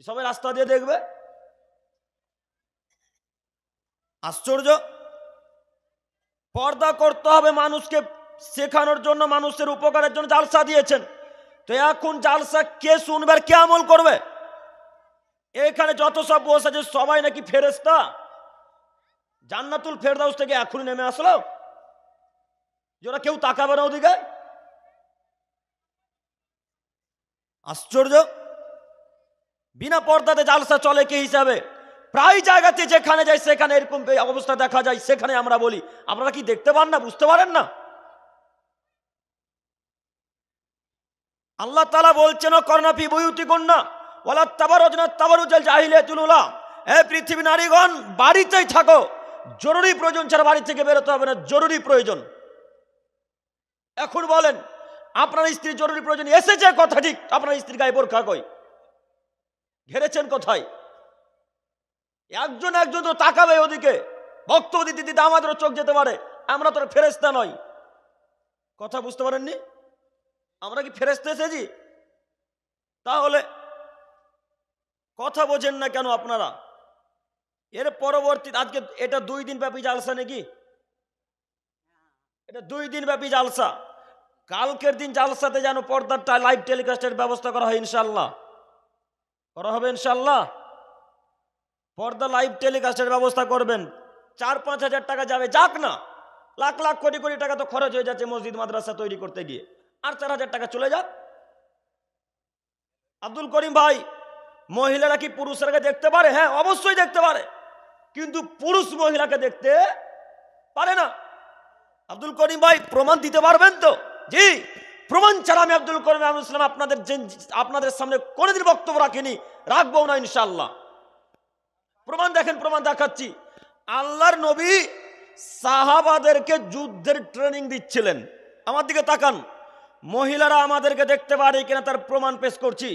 সবাই রাস্তা দিয়ে দেখবে। আশ্চর্য। পর্দা করতে হবে মানুষকে শেখানোর জন্য, মানুষের উপকারের জন্য জালসা দিয়েছেন। তো এখন জালসা কে শুনবে আর কে আমল করবে? এখানে যত সব বসে আছে সবাই নাকি ফেরেশতা, জান্নাতুল ফেরদাউস থেকে এখনই নেমে আসলো, যারা কেউ তাকাবে না ওদিকে। আশ্চর্য। বিনা পর্দাতে জালসা চলে কি হিসাবে? প্রায় জায়গাতে যেখানে যাই সেখানে এরকম অবস্থা দেখা যায়। সেখানে আমরা বলি, আপনারা কি দেখতে পান না, বুঝতে পারেন না? আল্লাহ তাআলা বলছেন করনা ফি বুয়ুতিকুন্না ওয়ালা তাবারুজনা তাবারুজাল জাহিলিয়াতুল উলা। হে পৃথিবী নারীগণ, বাড়িতেই থাকো, জরুরি প্রয়োজন ছাড়া বাড়ি থেকে বেরোতে হবে না। জরুরি প্রয়োজন। এখন বলেন, আপনার স্ত্রী জরুরি প্রয়োজন এসেছে, কথা ঠিক, আপনার স্ত্রী গায়ে বোরকা কই? ঘেরেছেন কোথায়? একজন একজন তো তাকাবে ওদিকে, বক্তব্য দিতে দিতে আমাদেরও চোখ যেতে পারে। আমরা তো ফেরেশতা নই। কথা বুঝতে পারেননি? আমরা কি ফেরেশতা এসেছি? তাহলে কথা বোঝেন না কেন আপনারা? এর পরবর্তী আজকে এটা 2 দিন ব্যাপী জালসা নাকি? এটা 2 দিন ব্যাপী জালসা। কালকের দিন জালসাতে যেন পর্দাটা লাইভ টেলিকাস্টের ব্যবস্থা করা হয়, ইনশাআল্লাহ করা হবে। ইনশাআল্লাহ পর্দা লাইভ টেলিকাস্টের ব্যবস্থা করবেন। 4-5 হাজার টাকা যাবে, যাক না, লাখ লাখ কোটি কোটি টাকা তো খরচ হয়ে যাচ্ছে মসজিদ মাদ্রাসা তৈরি করতে গিয়ে, আর 4 হাজার টাকা চলে যাক। আব্দুল করিম ভাই, মহিলারা কি পুরুষরাকে দেখতে পারে? হ্যাঁ, অবশ্যই দেখতে পারে, কিন্তু পুরুষ মহিলাকে দেখতে পারে না। আব্দুল করিম ভাই প্রমাণ দিতে পারবেন তো? জি, প্রমাণ ছাড়া আমি আব্দুল করিম ইসলাম আপনাদের সামনে কোনোদিন বক্তব্য রাখিনি, রাখবো না ইনশাআল্লাহ। প্রমাণ দেখেন, প্রমাণ দেখাচ্ছি। আল্লাহর নবী সাহাবাদেরকে যুদ্ধের ট্রেনিং দিচ্ছিলেন। আমার দিকে তাকান, মহিলারা আমাদেরকে দেখতে পারে কিনা তার প্রমাণ পেশ করছি,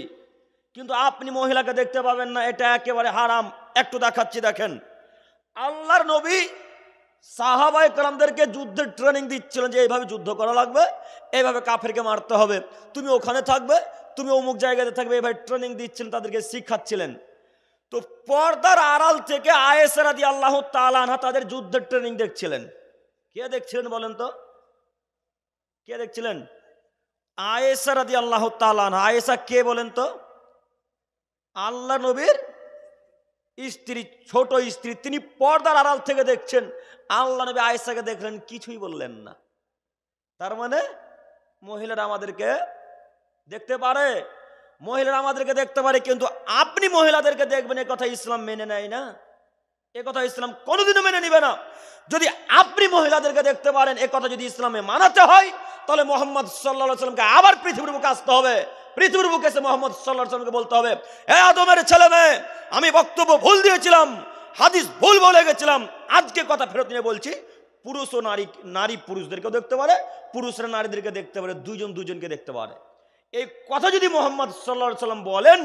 কিন্তু আপনি মহিলাকে দেখতে পাবেন না, এটা একেবারে হারাম। একটু দেখাচ্ছি, দেখেন। আল্লাহর নবী সাহাবায়ে কেরামদেরকে যুদ্ধের ট্রেনিং দিচ্ছিলেন যে এইভাবে যুদ্ধ করা লাগবে, এইভাবে কাফেরকে মারতে হবে, তুমি ওখানে থাকবে, তুমি অমুক জায়গাতে থাকবে, এইভাবে ট্রেনিং দিচ্ছিলেন, তাদেরকে শিখাচ্ছিলেন। তো পর্দার আড়াল থেকে আয়েশা রাদিয়াল্লাহু তাআলা আনহা তাদের যুদ্ধের ট্রেনিং দেখছিলেন। কে দেখছিলেন বলেন তো? কে দেখছিলেন? আয়েশা রাদিয়াল্লাহু তাআলা আনহা। আয়েশা কে বলেন তো? আল্লাহ নবীর স্ত্রী, ছোট স্ত্রী। তিনি পর্দার আড়াল থেকে দেখছেন। আল্লাহ নবী আয়েশাকে দেখলেন, কিছুই বললেন না। তার মানে মহিলারা আমাদেরকে দেখতে পারে, মহিলারা আমাদেরকে দেখতে পারে, কিন্তু আপনি মহিলাদেরকে দেখবেন, এ কথা ইসলাম মেনে নেয় না। এ কথা ইসলাম কোনোদিনও মেনে নিবে না। যদি আপনি মহিলাদেরকে দেখতে পারেন, এ কথা যদি ইসলামে মানাতে হয়, তাহলে মুহাম্মদ সাল্লাল্লাহু আলাইহি ওয়াসাল্লামকে আবার পৃথিবীর বুকে আসতে হবে। পৃথিবীর বুকে এসে মুহাম্মদ সাল্লাল্লাহু আলাইহি ওয়াসাল্লামকে বলতে হবে, হে আদমের ছেলে মেয়ে, আমি বক্তব্য ভুল দিয়েছিলাম, হাদিস ভুল বলে গেছিলাম, আজকে কথা ফেরত নিয়ে বলছি। পুরুষ ও নারী, নারী পুরুষদেরকেও দেখতে পারে, পুরুষরা নারীদেরকে দেখতে পারে, দুইজন দুজনকে দেখতে পারে। এই কথা যদি মুহাম্মদ সাল্লাল্লাহু আলাইহি ওয়াসাল্লাম বলেন,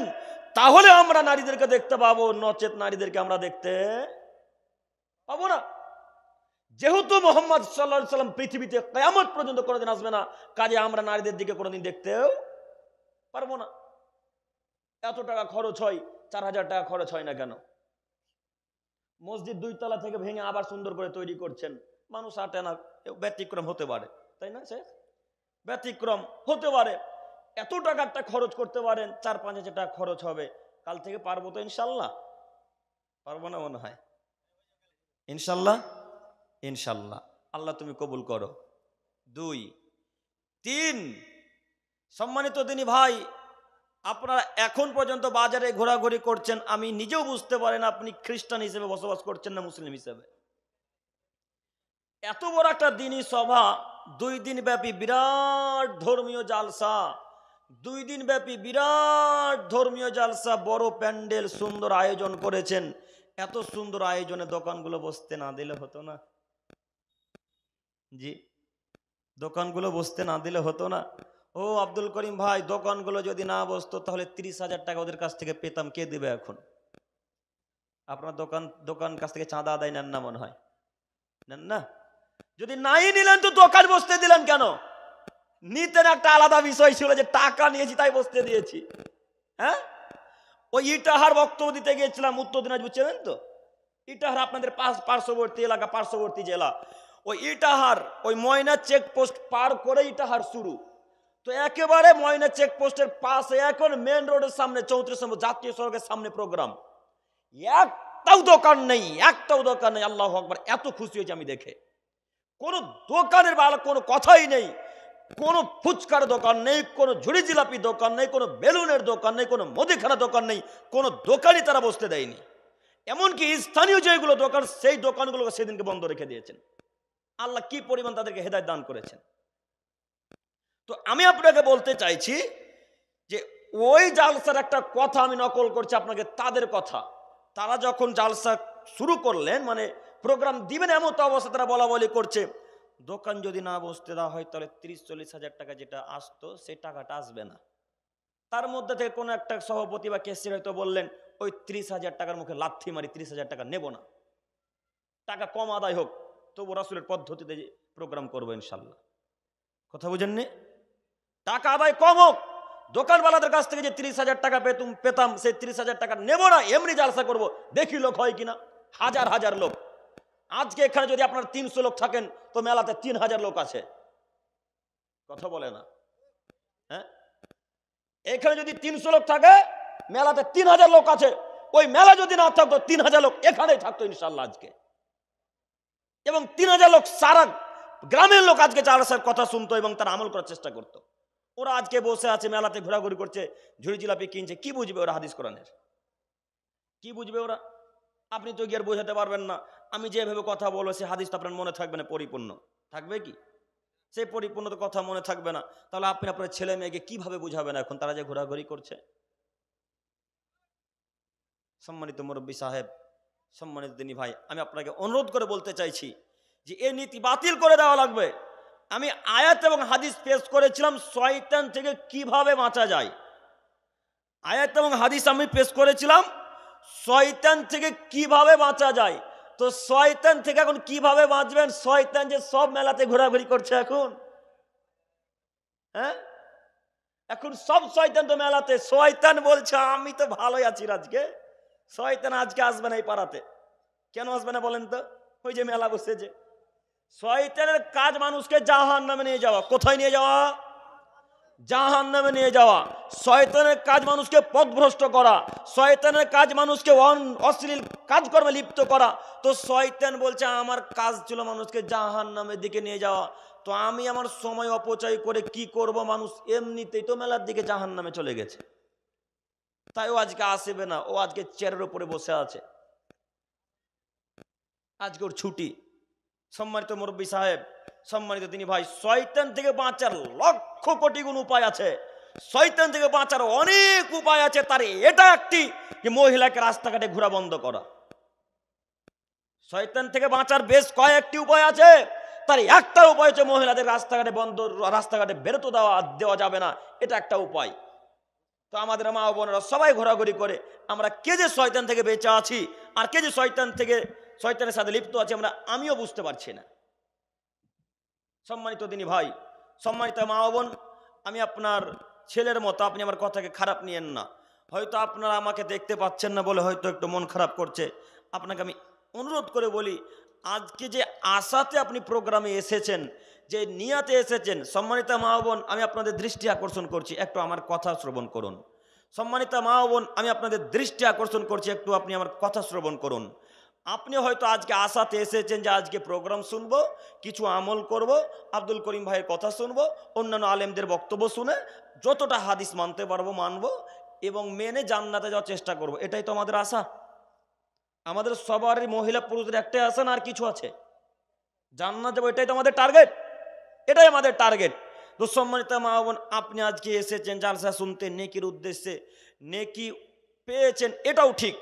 তাহলে আমরা নারীদেরকে দেখতে পাবো, নচেত নারীদেরকে আমরা দেখতে পাবো না। যেহেতু মুহাম্মদ সাল্লাল্লাহু আলাইহি ওয়াসাল্লাম পৃথিবীতে কিয়ামত পর্যন্ত কোনোদিন আসবে না, কাজে আমরা নারীদের দিকে কোনোদিন দেখতেও পারবো না। এত টাকা খরচ হয়, 4,000 টাকা খরচ হয় না কেন? মসজিদ 2 তলা থেকে ভেঙে আবার সুন্দর করে তৈরি করছেন, মানুষ আটে না, ব্যতিক্রম হতে পারে, তাই না? সে ব্যতিক্রম হতে পারে। এত টাকা একটা খরচ করতে পারেন, 4-5 হাজার টাকা খরচ হবে, কাল থেকে পারবো তো ইনশাল্লাহ? পারবো না মনে হয়। ইনশাল্লাহ, ইনশাল্লাহ। আল্লাহ তুমি কবুল করো। 2, 3, সম্মানিত দিনী ভাই, আপনারা এখন পর্যন্ত বাজারে ঘোরাঘুরি করছেন, আমি নিজেও বুঝতে পারেন আপনি খ্রিস্টান হিসেবে বসবাস করছেন না মুসলিম হিসেবে। এত বড় একটা দিনী সভা, 2 দিন ব্যাপী বিরাট ধর্মীয় জালসা, 2 দিন ব্যাপী বিরাট ধর্মীয় জালসা, বড় প্যান্ডেল, সুন্দর আয়োজন করেছেন। এত সুন্দর আয়োজনে দোকানগুলো বসতে না দিলে হতো না? জি, দোকানগুলো বসতে না দিলে হতো না? ও আব্দুল করিম ভাই, দোকানগুলো যদি না বসতো তাহলে 30,000 টাকা ওদের কাছ থেকে পেতাম, কে দিবে এখন? আপনার দোকান কাছ থেকে চাঁদা আদায় নেন না মনে হয়? নেন না? যদি নাই নিলেন তো দোকান বসতে দিলেন কেন? নিতেন, একটা আলাদা বিষয় ছিল যে টাকা নিয়েছি তাই বসতে দিয়েছি। হ্যাঁ, ওই ইটাহার বক্তব্য দিতে গিয়েছিলাম, উত্তর দিনাজপুর চেনেন তো? ইটাহার আপনাদের পার্শ্ববর্তী এলাকা, পার্শ্ববর্তী জেলা। ওই ইটাহার ওই ময়না চেকপোস্ট পার করে ইটাহার শুরু। তো একেবারে ময়না চেকপোস্টের পাশে এখন মেন রোডের সামনে 34 নম্বর জাতীয় সড়কের সামনে প্রোগ্রাম। একটাও দোকান নেই, একটাও দোকান নেই। আল্লাহু আকবার, এত খুশি হয়েছে আমি দেখে। কোনো দোকানের বেলা কোনো কথাই নেই, কোনো ফুচকার দোকান নেই, কোনো ঝুড়ি জিলাপি দোকান নেই, কোনো বেলুনের দোকান নেই, কোনো মুদিখানা দোকান নেই, কোনো দোকানই তারা বসতে দেয়নি। এমনকি স্থানীয় যেগুলো দোকান, সেই দোকানগুলোকে সেদিনকে বন্ধ রেখে দিয়েছেন। আল্লাহ কি পরিমাণ তাদেরকে হেদায়েত দান করেছেন। তো আমি আপনাকে বলতে চাইছি যে ওই জালসার একটা কথা আমি নকল করছি আপনাকে, তাদের কথা। তারা যখন জালসা শুরু করলেন, মানে প্রোগ্রাম দিবেন এমন তো অবস্থা, তারা বলা বলি করছে দোকান যদি না বসতে দেওয়া হয় তাহলে 30-40 হাজার টাকা যেটা আসতো সেই টাকাটা আসবে না। তার মধ্যে থেকে কোনো একটা সভাপতি বা কেসির হয়তো বললেন ওই 30,000 টাকার মুখে লাথি মারি, 30,000 টাকা নেব না, টাকা কম আদায় হোক, তবু রাসূলের পদ্ধতিতে প্রোগ্রাম করবো ইনশাল্লাহ। কথা বুঝেননি? টাকা আদায় কম হোক, দোকানওয়ালাদের কাছ থেকে যে 30,000 টাকা পেতাম সেই 30,000 টাকা নেব না, এমনি জালসা করব, দেখি লোক হয় কিনা। হাজার হাজার লোক। আজকে এখানে যদি আপনার 300 লোক থাকেন তো মেলাতে 3,000 লোক আছে। কথা বলে না? হ্যাঁ, এখানে যদি 300 লোক থাকে মেলাতে 3,000 লোক আছে। ওই মেলা যদি না থাকতো 3,000 লোক এখানেই থাকতো ইনশাল্লাহ আজকে। এবং 3,000 লোক সারা গ্রামের লোক আজকে জালসার কথা শুনতো এবং তারা আমল করার চেষ্টা করতো। ওরা আজকে বসে আছে মেলাতে ঘোরাঘুরি করছে, ঝুড়ি জিলাপি কিনছে। কি বুঝবে ওরা হাদিস কোরআনের? কি বুঝবে ওরা? আপনি তো গিয়ে বোঝাতে পারবেন না। আমি যেভাবে কথা বলবো সে হাদিস তো আপনার মনে থাকবে না, পরিপূর্ণ থাকবে কি? সেই পরিপূর্ণ তো কথা মনে থাকবে না। তাহলে আপনি আপনার ছেলে মেয়েকে কিভাবে বুঝাবেন এখন তারা যে ঘোরাঘুরি করছে? সম্মানিত মুরব্বী সাহেব, সম্মানিত দিনী ভাই, আমি আপনাকে অনুরোধ করে বলতে চাইছি যে এই নীতি বাতিল করে দেওয়া লাগবে। আমি আয়াত এবং হাদিস পেশ করেছিলাম শয়তান থেকে কিভাবে বাঁচা যায়। আয়াত এবং হাদিস আমি পেশ করেছিলাম শয়তান থেকে কিভাবে বাঁচা যায়। তো শয়তান থেকে এখন কিভাবে বাঁচবেন? শয়তান যে সব মেলাতে ঘোরাঘুরি করছে এখন। হ্যাঁ, এখন সব শয়তান তো মেলাতে। শয়তান বলছে আমি তো ভালোই আছি আজকে। শয়তান আজকে আসবে না এই পাড়াতে। কেন আসবে না বলেন তো? ওই যে মেলা বসেছে। শয়তানের কাজ মানুষকে জাহান্নামে নিয়ে যাওয়া। কোথায় নিয়ে যাওয়া? জাহান্নামে নিয়ে যাওয়া। শয়তানের কাজ মানুষকে পথভ্রষ্ট করা। শয়তানের কাজ মানুষকে অশ্লীল কাজকর্মে লিপ্ত করা। তো শয়তান বলছে আমার কাজ ছিল মানুষকে জাহান্নামের দিকে নিয়ে যাওয়া। তো আমি আমার সময় অপচয় করে কি করব? মানুষ এমনিতেই তো মেলার দিকে জাহান্নামে চলে গেছে, তাই ও আজকে আসবে না। ও আজকে চেয়ারের উপরে বসে আছে, আজকে ওর ছুটি। সম্মানিত মুরব্বী সাহেব, সম্মানিত দিনী ভাই, শয়তান থেকে বাঁচার লক্ষ কোটি গুণ উপায় আছে। শয়তান থেকে বাঁচার অনেক উপায় আছে। তার এটা একটি যে মহিলাকে রাস্তাঘাটে ঘোরা বন্ধ করা। শয়তান থেকে বাঁচার বেশ কয়েকটি উপায় আছে। তার একটা উপায় হচ্ছে মহিলাদের রাস্তাঘাটে বেরোতে দেওয়া যাবে না, এটা একটা উপায়। তো আমাদের মা ও বোনেরা সবাই ঘোরাঘুরি করে, আমরা কে যে শয়তান থেকে বেঁচে আছি আর কে যে শয়তানের সাথে লিপ্ত আছে আমিও বুঝতে পারছি না। সম্মানিত দিনী ভাই, সম্মানিত মা ও বোন, আমি আপনার ছেলের মতো, আপনি আমার কথাকে খারাপ নিয়েন না। হয়তো আপনারা আমাকে দেখতে পাচ্ছেন না বলে হয়তো একটু মন খারাপ করছে। আপনাকে আমি অনুরোধ করে বলি, আজকে যে আশাতে আপনি প্রোগ্রামে এসেছেন, যে নিয়াতে এসেছেন, সম্মানিত মা ও বোন, আমি আপনাদের দৃষ্টি আকর্ষণ করছি, একটু আমার কথা শ্রবণ করুন। সম্মানিত মা ও বোন, আমি আপনাদের দৃষ্টি আকর্ষণ করছি, একটু আপনি আমার কথা শ্রবণ করুন। আপনি হয়তো আজকে আশাতে এসেছেন যে আজকে প্রোগ্রাম শুনবো, কিছু আমল করব, আব্দুল করিম ভাইয়ের কথা শুনবো, অন্যান্য আলেমদের বক্তব্য শুনে যতটা হাদিস মানতে পারবো মানব এবং মেনে জান্নাতে যাওয়ার চেষ্টা করব। এটাই তো আমাদের আশা। আমাদের সবারই, মহিলা পুরুষদের একটাই আশা না আর কিছু আছে? জান্নাত যাবো, এটাই তো আমাদের টার্গেট। এটাই আমাদের টার্গেট। তো সম্মানিত মা বোন, আপনি আজকে এসেছেন জালসা শুনতে নেকির উদ্দেশ্যে, নেকি পেয়েছেন, এটাও ঠিক।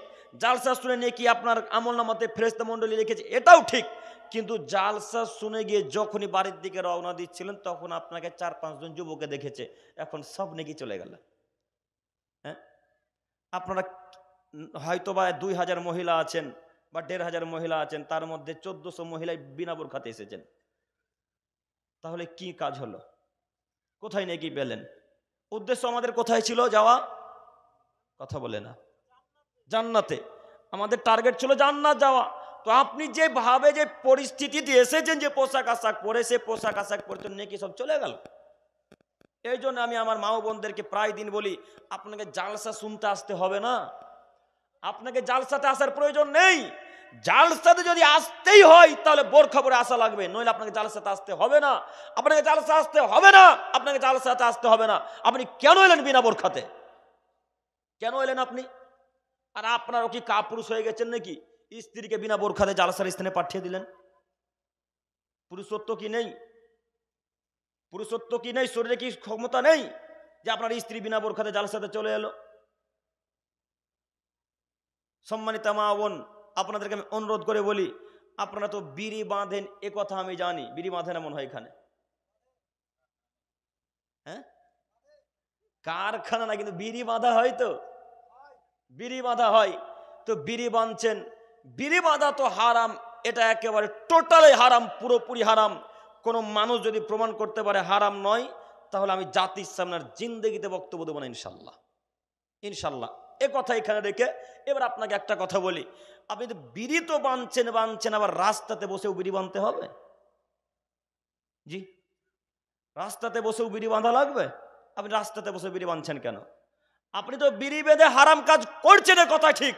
জালসা শুনে নেকি আপনার আমলনামাতে ফেরেশতা মণ্ডলী লিখেছে, এটাও ঠিক। কিন্তু জালসা শুনে গিয়ে যখনই বাড়ির দিকে রওনা দিচ্ছিলেন তখন আপনাকে 4-5 জন যুবকে দেখেছে, এখন সব নেকি চলে গেল। হ্যাঁ, আপনারা হয়তো বা 2,000 মহিলা আছেন বা 1,500 মহিলা আছেন, তার মধ্যে 1400 মহিলাই বিনা বোরখাতে এসেছেন। তাহলে কি কাজ হলো? কোথায় নেকি পেলেন? উদ্দেশ্য আমাদের কোথায় ছিল যাওয়া? কথা বলে না। জান্নাতে, আমাদের টার্গেট ছিল জান্নাত যাওয়া। তো আপনি যেভাবে যে পরিস্থিতিতে এসেছেন, যে পোশাক আশাক পরে, সে পোশাক আশাক পরে তো নেকি সব চলে গেল। এই জন্য আমি আমার মা বোনদেরকে প্রায় দিন বলি, আপনাকে জালসা শুনতে আসতে হবে না, আপনাকে জালসাতে আসার প্রয়োজন নেই। জালসাতে যদি আসতেই হয় তাহলে বোরখা পরে আসা লাগবে, নইলে আপনাকে জালসাতে আসতে হবে না। আপনাকে জালসা আসতে হবে না, আপনাকে জালসাতে আসতে হবে না। আপনি কেন এলেন বিনা বোরখাতে? কেন এলেন আপনি? আর আপনারও কি কাপুরুষ হয়ে গেছেন নাকি স্ত্রীকে বিনা বোরখাতে জালসার স্থানে পাঠিয়ে দিলেন? পুরুষত্ব কি নেই? পুরুষত্ব কি নেই? শরীরে কি ক্ষমতা নেই যে আপনার স্ত্রী বিনা বোরখাতে জালসাতে চলে এলো? সম্মানিত মা বোন, আপনাদেরকে আমি অনুরোধ করে বলি, আপনারা তো বিড়ি বাঁধেন, এ কথা আমি জানি। বিড়ি বাঁধেন এমন হয় এখানে? হ্যাঁ, কারখানা না, কিন্তু বিড়ি বাঁধা হয় তো, বিড়ি বাঁধা হয়। তো বিড়ি বাঁধছেন, বিড়ি বাঁধা তো হারাম, এটা একেবারে টোটালি হারাম, পুরোপুরি হারাম। কোনো মানুষ যদি প্রমাণ করতে পারে হারাম নয়, তাহলে আমি জাতির সামনে জিন্দেগিতে বক্তব্য দেবো না, ইনশাল্লাহ। ইনশাল্লাহ এ কথা এখানে রেখে এবার আপনাকে একটা কথা বলি, আপনি তো বিড়ি তো বাঁধছেন, আবার রাস্তাতে বসেও বিড়ি বাঁধতে হবে? জি, রাস্তাতে বসেও বিড়ি বাঁধা লাগবে? আপনি রাস্তাতে বসে বিড়ি বাঁধছেন কেন? আপনি তো বিড়ি বেঁধে হারাম কাজ করছেন, কথা ঠিক।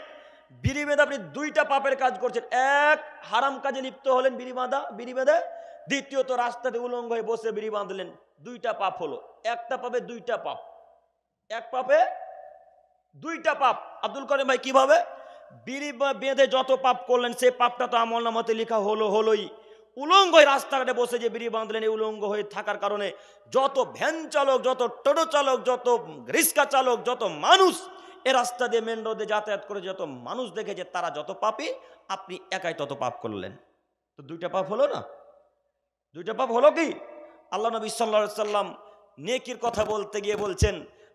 বিড়ি বেঁধে আপনি দুইটা পাপের কাজ করছেন। এক, হারাম কাজে লিপ্ত হলেন বিড়ি বেঁধে। দ্বিতীয়ত, রাস্তাতে উলঙ্গ হয়ে বসে বিড়ি বাঁধলেন। দুইটা পাপ হলো। একটা পাপে দুইটা পাপ, এক পাপে দুইটা পাপ। আব্দুল করিম ভাই, কিভাবে? বিড়ি বেঁধে যত পাপ করলেন, সে পাপটা তো আমলনামাতে লেখা হলোই। উলঙ্গ হয়ে রাস্তাঘাটে বসে যে বিড়ি বাঁধলেন, এই উলঙ্গ হয়ে থাকার কারণে যত ভ্যান চালক, যত টোটো চালক, যত রিক্সা চালক, যত মানুষ এ রাস্তা দিয়ে মেন রোডে যাতায়াত করে যত মানুষ দেখেছে, তারা যত পাপী, আপনি একাই তত পাপ করলেন। তো দুইটা পাপ হলো না? দুইটা পাপ হলো কি? আল্লাহ নবী সাল্লাল্লাহু আলাইহি সাল্লাম নেকির কথা বলতে গিয়ে বলছেন,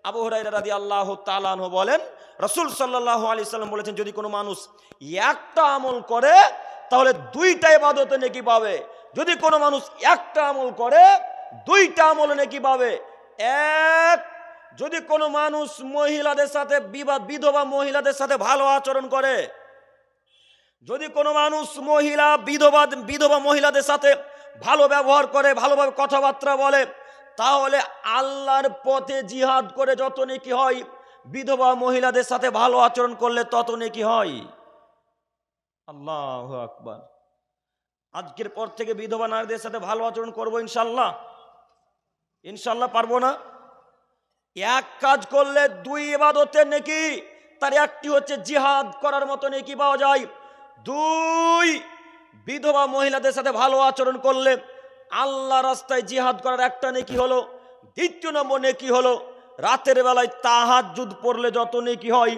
আবু হুরায়রা রাদিয়াল্লাহু তাআলা আনহু বলেন, রাসূল সাল্লাল্লাহু আলাইহি সাল্লাম বলেছেন, যদি কোনো মানুষ একটা আমল করে তাহলে দুইটা ইবাদতে নেকি পাবে। যদি কোনো মানুষ একটা আমল করে দুইটা আমলে নেকি পাবে। এক, যদি কোনো মানুষ মহিলাদের সাথে বিধবা মহিলাদের সাথে ভালো আচরণ করে, যদি কোনো মানুষ বিধবা মহিলাদের সাথে ভালো ব্যবহার করে, ভালোভাবে কথাবার্তা বলে, তাহলে আল্লাহর পথে জিহাদ করে যত নেকি হয়, বিধবা মহিলাদের সাথে ভালো আচরণ করলে তত নেকি হয়। আল্লাহু আকবার। আজকের পর থেকে বিধবা নারীদের সাথে ভালো আচরণ করবো ইনশাল্লাহ। ইনশাল্লাহ পারবো না? এক কাজ করলে দুই ইবাদতের নেকি, তার একটি হচ্ছে জিহাদ করার মতো নেকি পাওয়া যায়। দুই, বিধবা মহিলাদের সাথে ভালো আচরণ করলে আল্লাহ রাস্তায় জিহাদ করার একটা নেকি হলো। দ্বিতীয় নম্বর নেকি হলো, রাতের বেলায় তাহাজ্জুদ পড়লে যত নেকি হয়,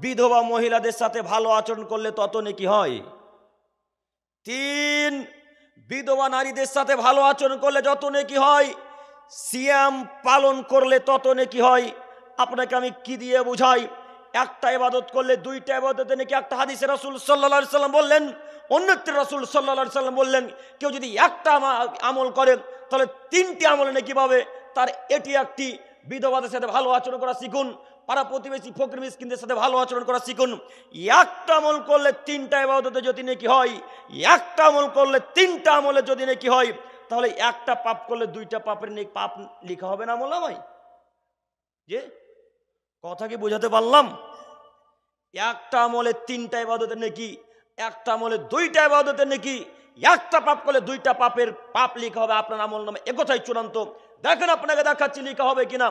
বিধবা মহিলাদের সাথে ভালো আচরণ করলে তত নেকি হয়। তিন, বিধবা নারীদের সাথে ভালো আচরণ করলে যত নেকি হয়, সিয়াম পালন করলে তত নেকি হয়। আপনাকে আমি কি দিয়ে বুঝাই? একটা ইবাদত করলে দুইটা ইবাদতে নেকি। একটা হাদিসে রাসূল সাল্লাল্লাহু আলাইহি সাল্লাম বললেন, অন্যত্র রাসূল সাল্লাল্লাহু আলাইহি সাল্লাম বললেন, কেউ যদি একটা আমল করে তাহলে তিনটি আমলে নেকি পাবে। তার এটি একটি, বিধবাদের সাথে ভালো আচরণ করা শিখুন, পাড়া প্রতিবেশী ফকির মিসকিনদের সাথে ভালো আচরণ করা শিখুন। একটা আমল করলে তিনটা ইবাদতে যদি নেকি হয়, একটা আমল করলে তিনটা আমলে যদি নেকি হয়, তাহলে একটা পাপ করলে দুইটা পাপের নেকি পাপ লেখা হবে না আমলনামায়? যে কথা কি বোঝাতে পারলাম? একটা আমলে তিনটা ইবাদতের নেকি, একটা আমলে দুইটা ইবাদতের নেকি। একটা পাপ করলে দুইটা পাপের পাপ লেখা হবে আপনার আমলনামায়, একথাই চূড়ান্ত। দেখেন আপনাকে দেখাচ্ছি লেখা হবে কিনা।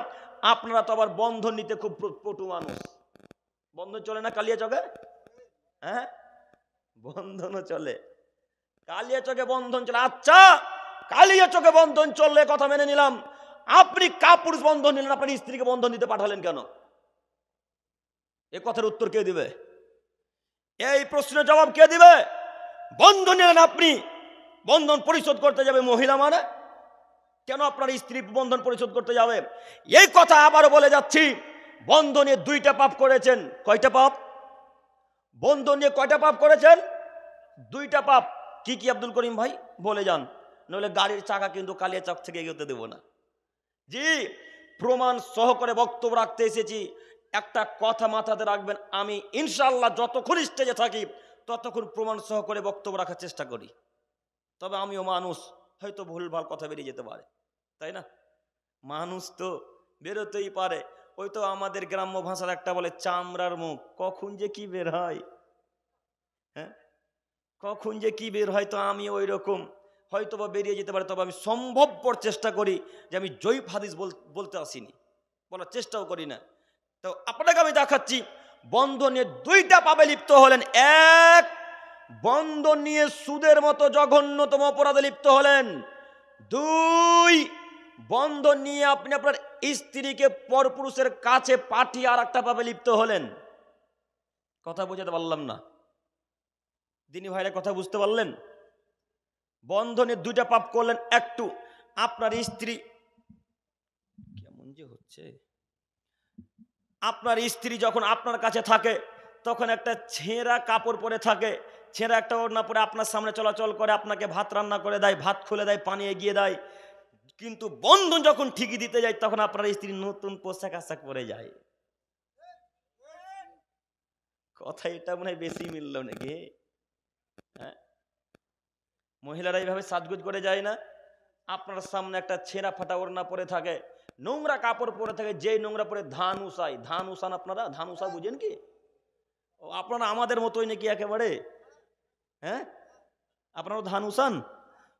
আপনারা তো আবার বন্ধন নিতে খুব পটু মানুষ। বন্ধন চলে না কালিয়াচকে? হ্যাঁ, বন্ধনও চলে, কালিয়াচকে বন্ধন চলে। আচ্ছা, কালিয়াচকে বন্ধন চললে কথা মেনে নিলাম, আপনি কাপুরুষ বন্ধন নিলেন, আপনার স্ত্রীকে বন্ধন দিতে পাঠালেন কেন? এ কথার উত্তর কে দিবে? এই প্রশ্নের জবাব কে দিবে? বন্ধন নিলেন আপনি, বন্ধন পরিশোধ করতে যাবে মহিলা মানে, কেন আপনার স্ত্রী বন্ধন পরিশোধ করতে যাবে? এই কথা আবারও বলে যাচ্ছি, বন্ধনে দুইটা পাপ করেছেন। কয়টা পাপ? বন্ধন নিয়ে কয়টা পাপ করেছেন? দুইটা পাপ। কি কি আব্দুল করিম ভাই বলে যান, নইলে গাড়ির চাকা কিন্তু কালিয়াচক থেকে এগোতে দেব না। জি, প্রমাণ সহকারে বক্তব্য রাখতে এসেছি। একটা কথা মাথাতে রাখবেন, আমি ইনশাআল্লাহ যতক্ষণ স্টেজে থাকি ততক্ষণ প্রমাণ সহ করে বক্তব্য রাখার চেষ্টা করি। তবে আমিও মানুষ, হয়তো ভুলভাল কথা বেরিয়ে যেতে পারে, তাই না? মানুষ তো বেরোতেই পারে। ওই তো আমাদের গ্রাম্য ভাষার একটা বলে চামড়ার মুখ, কখন যে কি বের হয়, হ্যাঁ কখন যে কি বের হয়, তো আমি ওই রকম হয়তো বা বেরিয়ে যেতে পারে। তবে আমি সম্ভবপর চেষ্টা করি যে আমি জয়ীফ হাদিস বলতে আসিনি, বলার চেষ্টাও করি না। তো আপনাকে আমি দেখাচ্ছি, বন্ধন নিয়ে দুইটা পাবে লিপ্ত হলেন। এক, বন্ধন নিয়ে সুদের মতো জঘন্যতম অপরাধে লিপ্ত হলেন। দুই, বন্ধন নিয়ে আপনি আপনার স্ত্রীকে পরপুরুষের কাছে পাঠিয়ে আর একটা পাবে লিপ্ত হলেন। কথা বুঝাতে পারলাম না? দিনী ভাইরা কথা বুঝতে পারলেন? বন্ধনে দুইটা পাপ করলেন। একটু আপনার স্ত্রী, কেমন যে হচ্ছে, আপনার স্ত্রী যখন আপনার কাছে থাকে তখন একটা ছেঁড়া কাপড় পরে থাকে, ছেঁড়া একটা ওড়না পরে আপনার সামনে চলাচল করে, আপনাকে ভাত রান্না করে দেয়, ভাত খুলে দেয়, পানি এগিয়ে দেয়। কিন্তু বন্ধন যখন ঠিকই দিতে যায় তখন আপনার স্ত্রী নতুন পোশাক আশাক পরে যায়। কথা এটা মনে হয় বেশি মিলল নাকি? হ্যাঁ, মহিলারা এইভাবে সাজগুজ করে যায় না? আপনার সামনে একটা ছেঁড়া ফাটা ওড়না পরে থাকে, নোংরা কাপড় পরে থাকে, যে নোংরা পরে ধান উসায়। ধান উসান আপনারা? ধান উসা বুঝেন কি? আপনারা আমাদের মতোই নাকি একেবারে? হ্যাঁ, আপনারা ধান উসান?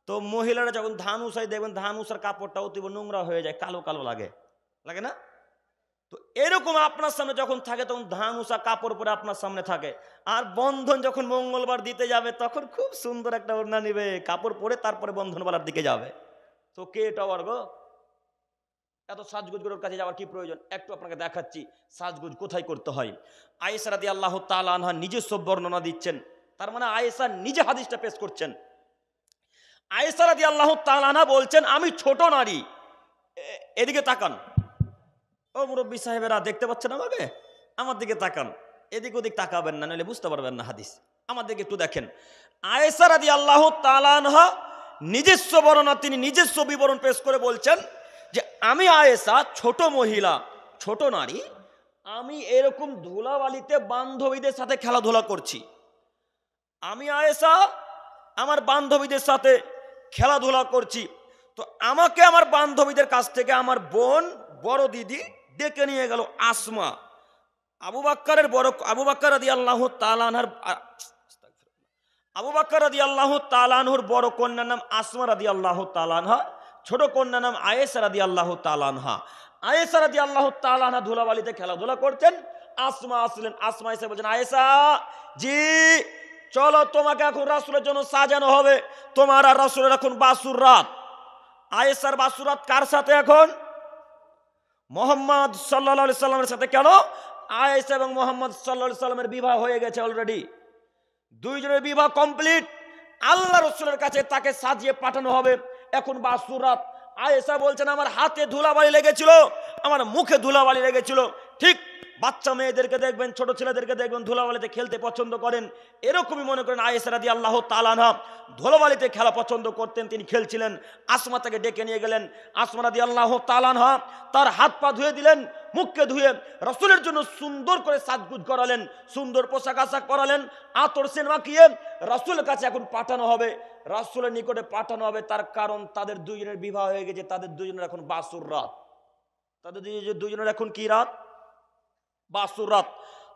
তো মহিলারা যখন ধান উসাই দেখবেন ধান উসার কাপড়টা অতি নোংরা হয়ে যায়, কালো কালো লাগে, লাগে না? তো এরকম আপনার সামনে যখন থাকে তখন ধান উসা কাপড় পরে আপনার সামনে থাকে। আর বন্ধন যখন মঙ্গলবার দিতে যাবে তখন খুব সুন্দর একটা ওড়না নিবে, কাপড় পরে তারপরে বন্ধনওয়ালার দিকে যাবে। তো কে এটা গো? এত সাজগুজ করার কাছে যাওয়ার কি প্রয়োজন? একটু আপনাকে দেখাচ্ছি সাজগুজ কোথায় করতে হয়। আয়েশা রাদিয়াল্লাহু তাআলা আনহা নিজস্ব বর্ণনা দিচ্ছেন, তার মানে আয়েশা নিজে হাদিসটা পেশ করছেন। আয়েশা রাদিয়াল্লাহু তাআলা আনহা বলছেন, আমি ছোট নারী। এদিকে তাকান ও মুরব্বী সাহেবেরা, দেখতে পাচ্ছেন আমাকে? আমার দিকে তাকান, এদিক ওদিক তাকাবেন না, নইলে বুঝতে পারবেন না হাদিস। আমার দিকে একটু দেখেন। আয়েশা রাদিয়াল্লাহু তাআলা আনহা নিজস্ব বর্ণনা, তিনি নিজস্ব বিবরণ পেশ করে বলছেন যে আমি আয়েশা ছোট মহিলা, ছোট নারী, আমি এরকম ধুলাবালিতে বান্ধবীদের সাথে খেলাধুলা করছি। আমি আয়েশা আমার বান্ধবীদের সাথে খেলাধুলা করছি। তো আমাকে আমার বান্ধবীদের কাছ থেকে আমার বোন, বড় দিদি ডেকে নিয়ে গেল আসমা। আবু বকর রাদিয়াল্লাহু তাআলা আনহার আবু বকর রাদিয়াল্লাহু তাআলা আনহুর বড় কন্যার নাম আসমা রাদিয়াল্লাহু তাআলা আনহা, ছোট কন্যার নাম আয়েশা রাদিয়াল্লাহু তাআলা আনহা। আয়েশা রাদিয়াল্লাহু তাআলা আনহা ধুলাবালিতে খেলাধুলা করছেন। আসমা আসলেন, আসমা এসে বলছেন, আয়েশা জি চলো, তোমাকে এখন রাসূলের জন্য সাজানো হবে, তোমার আর রাসূলের এখন বাসুর রাত। আয়েশার বাসুর রাত কার সাথে? এখন মুহাম্মদ সাল্লাল্লাহু আলাইহি সাল্লামের সাথে। কেন? আয়েশা এবং মুহাম্মদ সাল্লাল্লাহু আলাইহি সাল্লামের বিবাহ হয়ে গেছে অলরেডি, দুইজনের বিবাহ কমপ্লিট। আল্লাহ রাসূলের কাছে তাকে সাজিয়ে পাঠানো হবে, এখন বাসুর রাত। আয়েশা বলছেন, আমার হাতে ধুলাবালি লেগেছিল, আমার মুখে ধুলাবালি লেগেছিল। ঠিক বাচ্চা মেয়েদেরকে দেখবেন, ছোট ছেলেদেরকে দেখবেন ধুলাবালিতে খেলতে পছন্দ করেন, এরকমই মনে করেন আয়েশা রাদিয়াল্লাহু তাআলা আনহা ধুলাবালিতে খেলা পছন্দ করতেন, তিনি খেলছিলেন। আসমা তাকে ডেকে নিয়ে গেলেন। আসমা রাদিয়াল্লাহু তাআলা আনহা তার হাত পা ধুয়ে দিলেন, মুখকে ধুয়ে রাসূলের জন্য সুন্দর করে সাজগুজ করালেন, সুন্দর পোশাক আশাক পরালেন, আতর সেন মাখিয়ে রাসূলের কাছে এখন পাঠানো হবে, রাসূলের নিকটে পাঠানো হবে। তার কারণ তাদের দুইজনের বিবাহ হয়ে গেছে, তাদের দুইজনের এখন বাসুর রাত, তাদের দুইজনের এখন কি রাত? বাসুর রাত।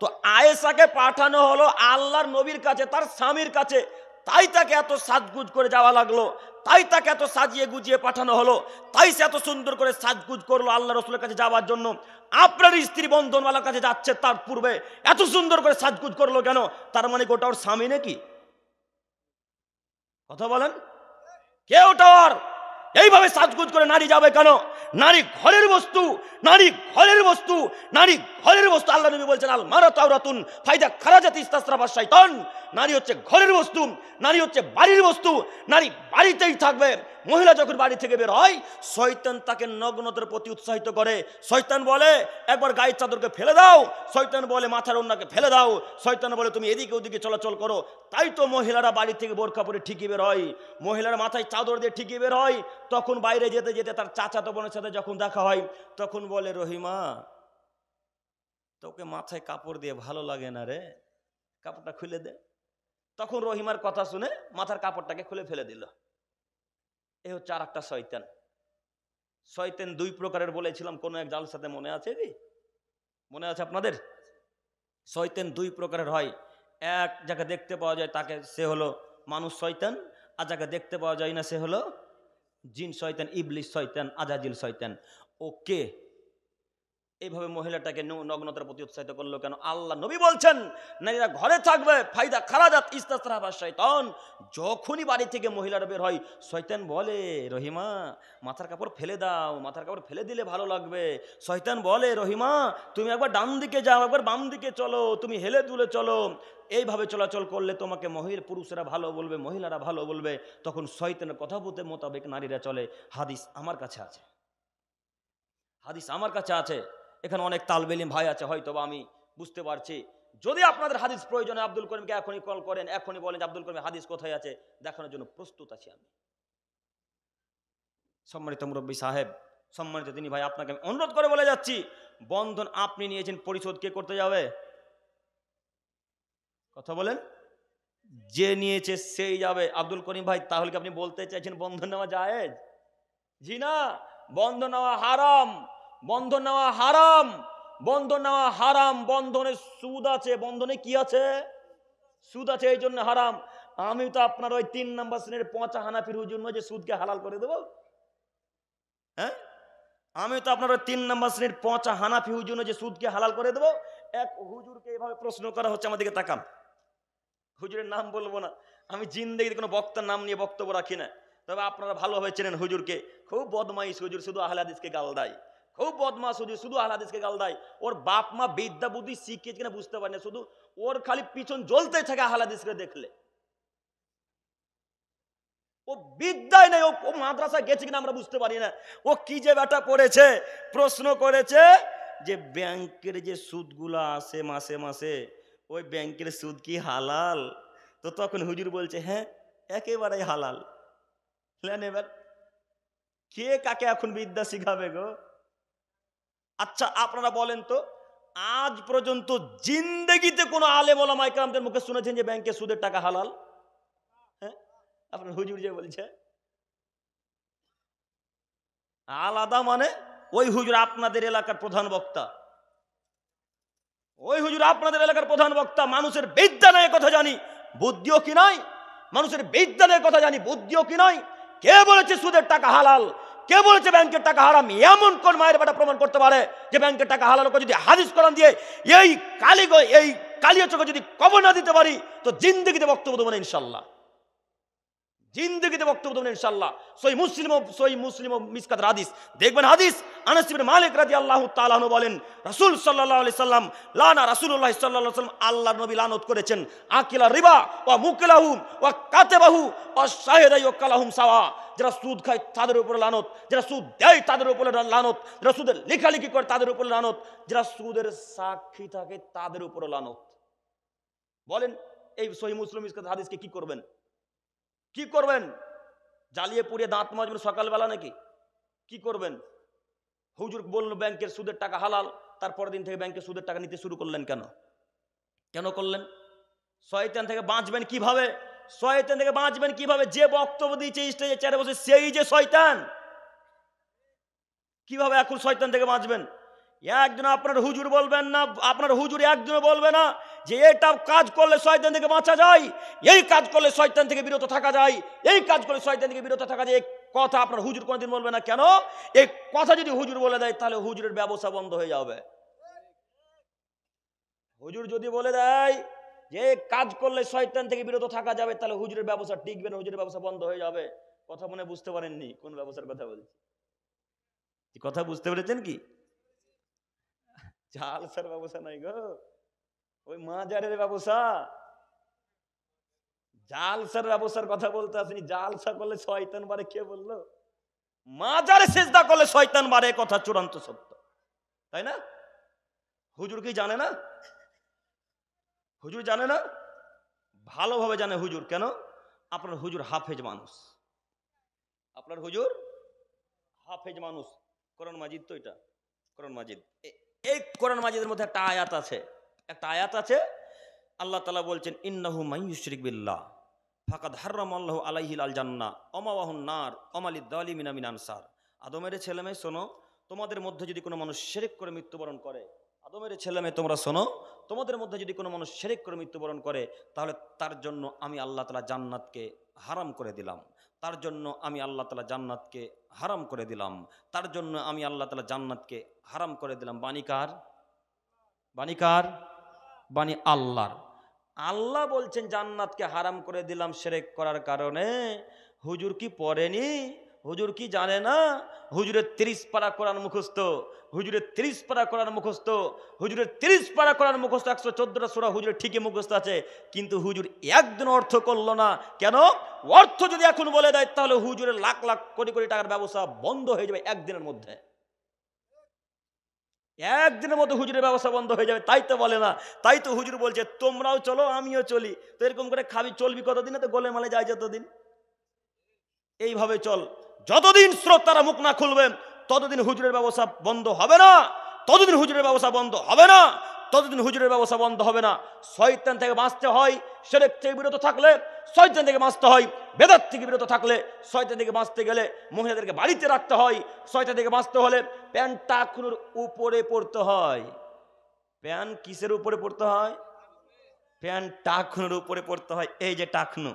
তো আয়েশাকে পাঠানো হলো আল্লাহর নবীর কাছে, তার স্বামীর কাছে, তাই তাকে এত সাজগুজ করে যাওয়া লাগলো, তাই তাকে এত সাজিয়ে গুজিয়ে পাঠানো হলো, তাই সে এত সুন্দর করে সাজগুজ করলো আল্লাহ রসুলের কাছে যাওয়ার জন্য। আপনার স্ত্রী বন্ধনওয়ালার কাছে যাচ্ছে, তার পূর্বে এত সুন্দর করে সাজগুজ করলো কেন? তার মানে ওটা ওর স্বামী নাকি? কথা বলেন, কে ওটা ওর? এইভাবে সাজগুজ করে নারী যাবে কেন? নারী ঘরের বস্তু, নারী ঘরের বস্তু, নারী ঘরের বস্তু। আল্লাহ নবী বলছেন, আল মারাতু আওরাতুন ফাইদা খারাজাত ইস্তাসরাফা শাইতান। নারী হচ্ছে ঘরের বস্তু, নারী হচ্ছে বাড়ির বস্তু, নারী বাড়িতেই থাকবে। মহিলা যখন বাড়ি থেকে বের হয়, শয়তান তাকে নগ্নতার প্রতি উৎসাহিত করে। শয়তান বলে একবার গায়ের চাদরকে ফেলে দাও, শয়তান বলে মাথার ওড়নাকে ফেলে দাও, শয়তান বলে তুমি এদিকে ওদিকে চলাচল করো। তাই তো মহিলারা বাড়ি থেকে বোরকা পরে ঠিকই বের হয়, মহিলারা মাথায় চাদর দিয়ে ঠিকই বের হয়। তখন বাইরে যেতে যেতে তার চাচাতো বোনের সাথে যখন দেখা হয়, তখন বলে, রহিমা তোকে মাথায় কাপড় দিয়ে ভালো লাগে না রে, কাপড়টা খুলে দে। তখন রহিমার কথা শুনে মাথার কাপড়টাকে খুলে ফেলে দিল। এ হচ্ছে আর একটা শয়তান। শয়তান দুই প্রকারের বলেছিলাম কোন এক জালসাতে, মনে আছে কি? মনে আছে আপনাদের? শয়তান দুই প্রকারের হয়। এক যাকে দেখতে পাওয়া যায় তাকে, সে হলো মানুষ শয়তান, আর যাকে দেখতে পাওয়া যায় না সে হলো জিন শয়তান, ইবলিস শয়তান, আজাজিল শয়তান। ওকে এইভাবে মহিলাটাকে নগ্নতার প্রতি উৎসাহিত করলো কেন? আল্লাহ নবী বলছেন নারীরা ঘরে থাকবে, ফায়দা খারাজাত ইস্তাসরাবা শয়তান। যখনই বাড়ি থেকে মহিলারা বের হয়, শয়তান বলে রহিমা মাথার কাপড় ফেলে দাও, মাথার কাপড় ফেলে দিলে ভালো লাগবে। শয়তান বলে রহিমা তুমি একবার ডান দিকে যাও, একবার বাম দিকে চলো, তুমি হেলে দুলে চলো। এইভাবে চলাচল করলে তোমাকে পুরুষেরা ভালো বলবে, মহিলারা ভালো বলবে। তখন শয়তানের কথা বলতে মোতাবেক নারীরা চলে। হাদিস আমার কাছে আছে, হাদিস আমার কাছে আছে। এখানে অনেক তালবে ইলম ভাই আছে, হয়তো বা আমি বুঝতে পারছি। যদি আপনাদের হাদিস প্রয়োজনে আব্দুল করিমকে এখনই কল করেন, এখনই বলেন আব্দুল করিম হাদিস কোথায় আছে, দেখানোর জন্য প্রস্তুত আছি আমি। সম্মানিত মুরব্বী সাহেব, সম্মানিত তিনি ভাই, আপনাকে আমি অনুরোধ করে বলে যাচ্ছি, বন্ধন আপনি নিয়েছেন, পরিশোধ কে করতে যাবে? কথা বলেন। যে নিয়েছে সেই যাবে। আব্দুল করিম ভাই, তাহলে কি আপনি বলতে চাইছেন বন্ধন নেওয়া জায়েজ? জি না, বন্ধন নেওয়া হারাম, বন্ধন নেওয়া হারাম, বন্ধন নেওয়া হারাম। বন্ধনে সুদ আছে, বন্ধনে কি আছে? সুদ আছে, এই জন্য হারাম। আমি তো আপনার ওই 3 নম্বর শ্রেণীর পচা হানাফির হুজুর নয় যে সুদকে হালাল করে দেবো। হ্যাঁ, আমি তো আপনার ওই 3 নম্বর শ্রেণীর পচা হানাফি হুজুর নয় যে সুদকে হালাল করে দেবো। এক হুজুরকে এভাবে প্রশ্ন করা হচ্ছে, আমার দিকে তাকান। হুজুরের নাম বলবো না, আমি জিন্দেগিতে কোনো বক্তার নাম নিয়ে বক্তব্য রাখি না, তবে আপনারা ভালোভাবে চেনেন হুজুরকে। খুব বদমাইশ হুজুর, শুধু আহলে হাদিসকে গাল দেয়। খুব বদমাশ হুজুর, শুধু আহলে হাদিসকে গাল দেয়। ওর বাপ মা বিদ্যা বুদ্ধি শিখিয়েছে কিনা বুঝতে পারি না, শুধু ওর খালি পিছন জ্বলতে থাকে আহলে হাদিসকে দেখলে। ও বিদ্যায় নেই, ও মাদ্রাসা গেছে কিনা আমরা বুঝতে পারি না। ও কি যে ব্যাটা করেছে, প্রশ্ন করেছে যে ব্যাংকের যে সুদগুলো আসে মাসে মাসে, ওই ব্যাংকের সুদ কি হালাল? তো তখন হুজুর বলছে হ্যাঁ একেবারেই হালাল। এবার কে কাকে এখন বিদ্যা শিখাবে গো? আচ্ছা আপনারা বলেন তো, আজ পর্যন্ত জিন্দেগিতে কোন আলেম ওলামা ইকরামদের মুখে শুনেছেন যে ব্যাংকে সুদের টাকা হালাল? হ্যাঁ, আপনার হুজুর যে বলছে আলাদা, মানে ওই হুজুর আপনাদের এলাকার প্রধান বক্তা, ওই হুজুর আপনাদের এলাকার প্রধান বক্তা। মানুষের বিদ্যা নেই কথা জানি, বুদ্ধিও কি নাই। মানুষের বিদ্যা নেই কথা জানি, বুদ্ধিও কি নাই। কে বলেছে সুদের টাকা হালাল? কে বলেছে ব্যাংকের টাকা হারাম? এমন কোন মায়ের বেটা প্রমাণ করতে পারে যে ব্যাংকের টাকা হালাল? যদি হাদিস কোরআন দিয়ে এই কালিয়া চোখে যদি কবর না দিতে পারি, তো জিন্দেগিতে বক্তব্য দেবো না ইনশাল্লাহ, জিন্দেগিতে বক্তব্য দেবেন ইনশাআল্লাহ। সহিহ মুসলিম মিসকাত হাদিস দেখবেন। হাদিস আনাস ইবনে মালিক রাদিয়াল্লাহু তাআলা আনহু বলেন, রাসূল সাল্লাল্লাহু আলাইহি সাল্লাম লানা রাসূলুল্লাহ সাল্লাল্লাহু আলাইহি সাল্লাম, আল্লাহর নবী লানত করেছেন আকিলা রিবা ওয়া মুকিলাহু ওয়া কাতাবাহু ওয়া শাহিদাই ওয়া কালাহুম সাওয়া। যারা সুদ খায় তাদের উপরে লানত, যারা সুদ দেয় তাদের উপরে লানত, যারা সুদের লেখালেখি করে তাদের উপরে লানত, যারা সুদের সাক্ষী থাকে তাদের উপরে লানত। বলেন এই সহিহ মুসলিম মিসকাত হাদিসকে কি করবেন? কি করবেন? জ্বালিয়ে পুড়িয়ে দাঁত মাজবেন সকালবেলা নাকি? কি করবেন? হুজুর বলল ব্যাংকের সুদের টাকা হালাল, তারপরের দিন থেকে ব্যাংকের সুদের টাকা নিতে শুরু করলেন কেন? কেন করলেন? শয়তান থেকে বাঁচবেন কিভাবে? শয়তান থেকে বাঁচবেন কিভাবে? যে বক্তব্য দিয়েছে স্টেজে চেয়ারে বসে সেই যে শয়তান। কিভাবে এখন শয়তান থেকে বাঁচবেন? একজন আপনার হুজুর বলবেন না, আপনার হুজুর একজন বলবে না যে এটা কাজ করলে শয়তান থেকে বাঁচা যায়, এই কাজ করলে শয়তান থেকে বিরত থাকা যায়, এই কাজ করলে শয়তান থেকে বিরত থাকা যায়। এই কথা আপনার হুজুর কোনোদিন বলবে না। কেন? এই কথা যদি হুজুর বলে দেয় তাহলে হুজুরের ব্যবসা বন্ধ হয়ে যাবে। হুজুর যদি বলে দেয় যে কাজ করলে শয়তান থেকে বিরত থাকা যাবে, তাহলে হুজুরের ব্যবসা টিকবে না, হুজুরের ব্যবসা বন্ধ হয়ে যাবে। কথা মনে বুঝতে পারেননি কোন ব্যবসার কথা বলছি? কথা বুঝতে পেরেছেন কি? জালসার ব্যবসা নাই গো, ওই মাজারের ব্যবসা। জালসার ব্যবসার কথা বলতে আসেনি। জালসা করলে শয়তান বাড়ে কে বললো? মাজারে সেজদা করলে শয়তান বাড়ে, কথা চূড়ান্ত সত্য, তাই না? হুজুর কি জানে না? হুজুর জানে না? ভালোভাবে জানে হুজুর। কেন? আপনার হুজুর হাফেজ মানুষ, আপনার হুজুর হাফেজ মানুষ। কোরআন মাজিদ তো এটা, কোরআন মাজিদ এই কোরআন মাজিদের মধ্যে একটা আয়াত আছে, আল্লাহ তাআলা বলছেন ইন্নাহু মাইয়ুশরিক বিল্লাহ ফাকাদ হারামাল্লাহু আলাইহিল আল জান্নাহ ওয়া মাওয়াহুন নার ওয়া মালিদ যালিমিনা মিন আনসার। আদমের ছেলেমেয়ে শোনো, তোমাদের মধ্যে যদি কোনো মানুষ শিরক করে মৃত্যুবরণ করে, আদমের ছেলেমেয়ে তোমরা শোনো, তোমাদের মধ্যে যদি কোনো মানুষ শিরক করে মৃত্যুবরণ করে, তাহলে তার জন্য আমি আল্লাহ তাআলা জান্নাতকে হারাম করে দিলাম। তার জন্য আমি আল্লাহ তাআলা জান্নাতকে হারাম করে দিলাম। তার জন্য আমি আল্লাহ তাআলা জান্নাতকে হারাম করে দিলাম। বাণী কার? বাণী আল্লাহর। আল্লাহ বলছেন জান্নাতকে হারাম করে দিলাম শিরক করার কারণে। হুজুর কি পড়েনি? হুজুর কি জানে না? হুজুরের 30 পারা কোরআন মুখস্থ, হুজুরের 30 পারা কোরআন মুখস্থ, হুজুরের 30 পারা কোরআন মুখস্থ, 114টা সূরা হুজুরের ঠিকই মুখস্থ আছে, কিন্তু হুজুর একদিন অর্থ করলো না। কেন? অর্থ যদি এখন বলে দেয় তাহলে হুজুরের লাখ লাখ কোটি কোটি টাকার ব্যবসা বন্ধ হয়ে যাবে একদিনের মধ্যে। একদিনের মধ্যে হুজুরের ব্যবসা বন্ধ হয়ে যাবে, তাই তো বলে না। তাই তো হুজুর বলছে তোমরাও চলো আমিও চলি। তো এরকম করে খাবি চলবি কতদিন? তো গোলে মালে যায় যতদিন। এইভাবে চল, যতদিন শ্রোতারা মুখ না খুলবেন ততদিন হুজুরের ব্যবসা বন্ধ হবে না, ততদিন হুজুরের ব্যবসা বন্ধ হবে না, ততদিন হুজুরের ব্যবসা বন্ধ হবে না। শয়তান থেকে বাঁচতে হয়, শিরক থেকে বিরত থাকলে শয়তান থেকে বাঁচতে হয়, বেদাত থেকে বিরত থাকলে শয়তান থেকে বাঁচতে গেলে মহিলাদেরকে বাড়িতে রাখতে হয়, শয়তান থেকে বাঁচতে হলে প্যান্ট টাকনুর উপরে পড়তে হয়। প্যান্ট কিসের উপরে পড়তে হয়? প্যান্ট টাকনুর উপরে পড়তে হয়। এই যে টাকনু,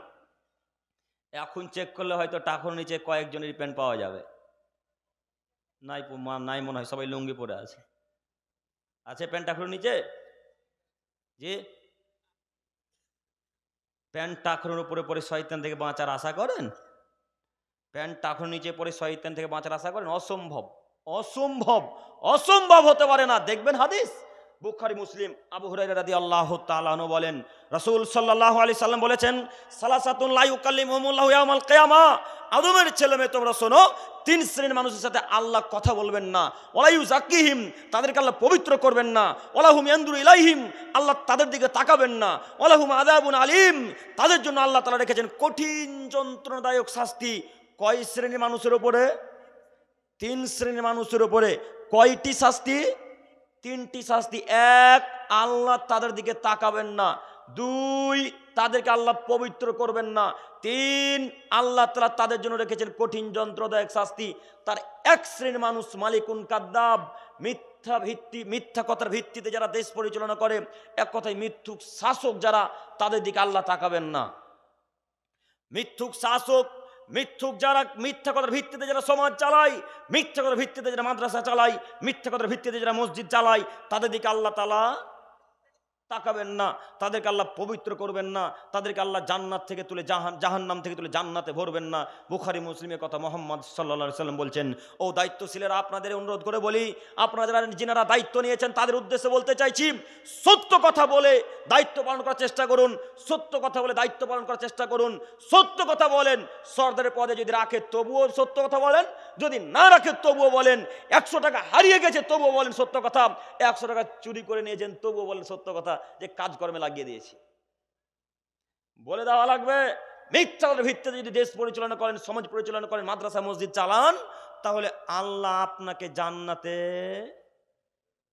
এখন চেক করলে হয়তো টাকনুর নিচে কয়েকজনের প্যান্ট পাওয়া যাবে। নাই মনে হয়, সবাই লুঙ্গি পরে আছে। প্যান্ট টাকনুর নিচে? যে প্যান্ট টাকনুর উপরে পরে শয়তান থেকে বাঁচার আশা করেন? প্যান্ট টাকনুর নিচে পরে শয়তান থেকে বাঁচার আশা করেন? অসম্ভব, অসম্ভব, অসম্ভব হতে পারে না। দেখবেন হাদিস বুখারী মুসলিম, আবু হুরায়রা রাদিয়াল্লাহু তাআলা আনহু বলেন রাসূল সাল্লাল্লাহু আলাইহি সাল্লাম বলেছেন সালাসাতুন লা ইউকাল্লিমুহুমুল্লাহু ইয়াওমাল কিয়ামা। আদমের ছেলেমেয়ে তোমরা শোনো, 3 শ্রেণীর মানুষের সাথে আল্লাহ কথা বলবেন না। ওয়ালা ইউযাক্কিহিম, তাদেরকে আল্লাহ পবিত্র করবেন না। ওয়ালা হুম ইয়ানদুরু ইলাইহিম, আল্লাহ তাদের দিকে তাকাবেন না। ওয়ালা হুম আযাবুন আলীম, তাদের জন্য আল্লাহ তাআলা রেখেছেন কঠিন যন্ত্রণাদায়ক শাস্তি। কয় শ্রেণীর মানুষের উপরে? 3 শ্রেণীর মানুষের উপরে। কয়টি শাস্তি? 3টি শাস্তি। 1, আল্লাহ তাদের দিকে তাকাবেন না। 2, তাদেরকে আল্লাহ পবিত্র করবেন না। 3, আল্লাহ তাআলা তাদের জন্য রেখেছেন কঠিন যন্ত্রদায়ক শাস্তি। তার 1 শ্রেণীর মানুষ মালিকুন কাদ্দাব, মিথ্যা কথার ভিত্তিতে যারা দেশ পরিচালনা করে, এক কথায় মিথ্যুক শাসক যারা, তাদের দিকে আল্লাহ তাকাবেন না। মিথ্যুক শাসক, যারা মিথ্যা কথার ভিত্তিতে যারা সমাজ চালায়, মিথ্যা কথার ভিত্তিতে যারা মাদ্রাসা চালায়, মিথ্যা কথার ভিত্তিতে যারা মসজিদ চালায়, তাদের দিকে আল্লাহ তাআলা তাকাবেন না, তাদেরকে আল্লাহ পবিত্র করবেন না, তাদেরকে আল্লাহ জান্নাত থেকে তুলে জাহান্নাম থেকে তুলে জান্নাতে ভরবেন না। বুখারী মুসলিমের কথা মুহাম্মদ সাল্লাল্লাহু আলাইহি সাল্লাম বলছেন। ও দায়িত্বশীলেরা, আপনাদের অনুরোধ করে বলি, আপনারা যারা দায়িত্ব নিয়েছেন তাদের উদ্দেশ্যে বলতে চাইছি, সত্য কথা বলে দায়িত্ব পালন করার চেষ্টা করুন। সত্য কথা বলে দায়িত্ব পালন করার চেষ্টা করুন। সত্য কথা বলেন। সর্দারের পদে যদি রাখে তবুও সত্য কথা বলেন, যদি না রাখে তবুও বলেন। 100 টাকা হারিয়ে গেছে তবুও বলেন সত্য কথা। 100 টাকা চুরি করে নিয়েছেন তবুও বলেন সত্য কথা, যে কাজকর্মে লাগিয়ে দিয়েছি। বলে দেওয়া লাগবে। মিথ্যার ভিত্তিতে যদি দেশ পরিচালনা করেন, সমাজ পরিচালনা করেন, মাদ্রাসা মসজিদ চালান, তাহলে আল্লাহ আপনাকে জান্নাতে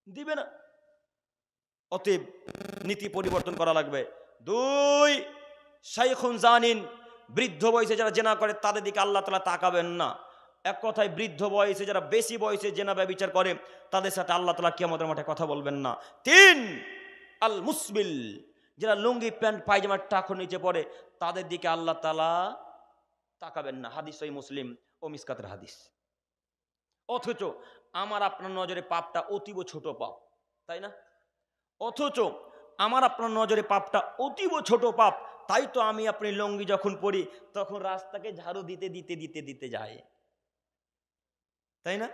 দিবে না। অতএব নীতি পরিবর্তন করা লাগবে। 2, শাইখুন জানিন, বৃদ্ধ বয়সে যারা জেনা করে তাদের দিকে আল্লাহ তাআলা তাকাবেন না। এক কথায় বৃদ্ধ বয়সে যারা বেশি বয়সে জেনা ব্যভিচার করে তাদের সাথে আল্লাহ তাআলা কিয়ামতের মাঠে কথা বলবেন না। 3, আল মুসবিল, যারা লুঙ্গি প্যান্ট পায়জামার টাকর নিচে পড়ে তাদের দিকে আল্লাহ তাআলা তাকাবেন না। হাদিস সহিহ মুসলিম ও মিসকাতের হাদিস। অথচ আমার আপনার নজরে পাপটা অতীব ছোট পাপ, তাই না? অথচ আমার আপনার নজরে পাপটা অতীব ছোট পাপ, তাই তো আমি আপনি লুঙ্গি যখন পরি তখন রাস্তাকে ঝাড়ু দিতে দিতে দিতে দিতে যায়, তাই না?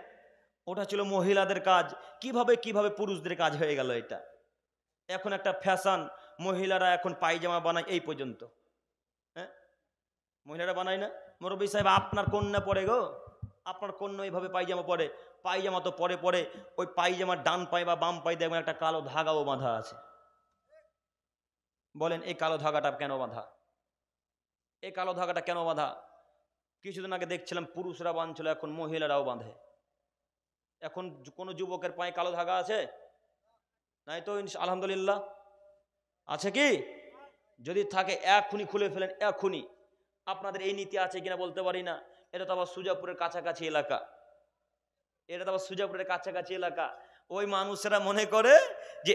ওটা ছিল মহিলাদের কাজ। কিভাবে কিভাবে পুরুষদের কাজ হয়ে গেল এটা। এখন একটা ফ্যাশন, মহিলারা এখন পায়জামা বানায় এই পর্যন্ত। হ্যাঁ, মহিলারা বানায় না? মুরব্বী সাহেব, আপনার কন্যা পরে গো, আপনার কন্যা এইভাবে পায়জামা পরে। পায়জামা তো পরে পরে ওই পায়জামার ডান পায়ে বা বাম পায়ে দেখবেন একটা কালো ধাগাও বাঁধা আছে। বলেন এই কালো ধাগাটা কেন বাঁধা? এই কালো ধাগাটা কেন বাঁধা? কিছুদিন আগে দেখছিলাম পুরুষরা বাঁধছিল, এখন মহিলারাও বাঁধে। এখন কোন যুবকের পায়ে কালো ধাগা আছে? নাই তো আলহামদুলিল্লাহ আছে কি? যদি থাকে এখনই খুলে ফেলেন, এখনই। আপনাদের এই নীতি আছে কিনা বলতে পারি না। এটা তো আবার সুজাপুরের কাছাকাছি এলাকা, ওই মানুষেরা মনে করে যে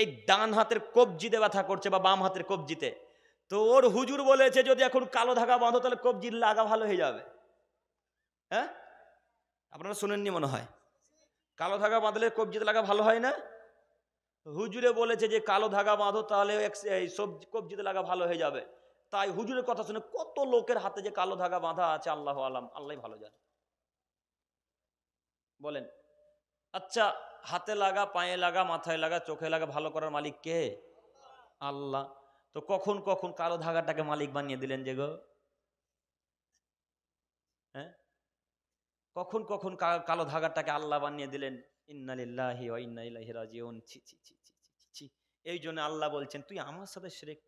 এই ডান হাতের কবজিতে ব্যথা করছে বা বাম হাতের কবজিতে, তো ওর হুজুর বলেছে যদি এখন কালো ধাগা বাঁধো তাহলে কবজির লাগা ভালো হয়ে যাবে। হ্যাঁ, আপনারা শুনেননি মনে হয়, কালো ধাগা বাঁধলে কবজিতে লাগা ভালো হয় না? হুজুরে বলেছে যে কালো ধাগা বাঁধো তাহলে কবজিতে লাগা ভালো হয়ে যাবে। তাই হুজুরের কথা শুনে কত লোকের হাতে যে কালো ধাগা বাঁধা আছে, আল্লাহ আলাম, আল্লাহ ভালো জানে। বলেন, আচ্ছা, হাতে লাগা, পায়ে লাগা, মাথায় লাগা, চোখে লাগা ভালো করার মালিক কে? আল্লাহ। তো কখন কখন কালো ধাগাটাকে মালিক বানিয়ে দিলেন যে গো? হ্যাঁ, কখন কখন কালো ধাগাটাকে আল্লাহ বানিয়ে দিলেন? ইন্না লিল্লাহি ওয়া ইন্না ইলাইহি রাজিউন। ছি ছি ছি ছি ছি ছি। এই জন্য আল্লাহ বলছেন, তুই আমার সাথে শিরক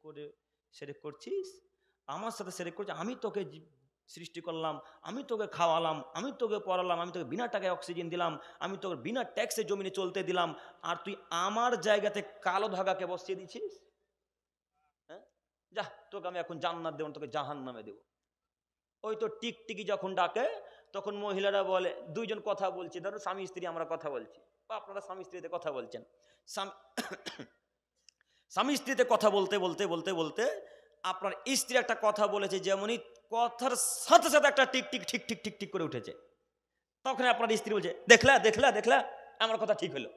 করছিস, আমার সাথে শিরক করছিস। আমি তোকে সৃষ্টি করলাম, আমি তোকে খাওয়ালাম, আমি তোকে পড়ালাম, আমি তোকে বিনা টাকায় অক্সিজেন দিলাম, আমি তোকে বিনা ট্যাক্সে জমিনে চলতে দিলাম, আর তুই আমার জায়গাতে কালো ধাগাকে বসিয়ে দিছিস। হ্যাঁ, যা, তোকে আমি এখন জান্নাত দেব, তোকে জাহান্নামে দেব। ওই তো টিকটিকি যখন ডাকে তখন মহিলারা বলে, দুইজন কথা বলছি, ধরো স্বামী স্ত্রী আমরা কথা বলছি, বা আপনারা স্বামী স্ত্রীতে কথা বলছেন, স্বামী স্ত্রীতে কথা বলতে বলতে বলতে বলতে আপনার স্ত্রী একটা কথা বলেছে, যেমনই কথার সাথে সাথে একটা টিক টিক ঠিক ঠিক ঠিক ঠিক করে উঠেছে, তখন আপনার স্ত্রী বলছে, দেখলা দেখলা দেখলা আমার কথা ঠিক হলো,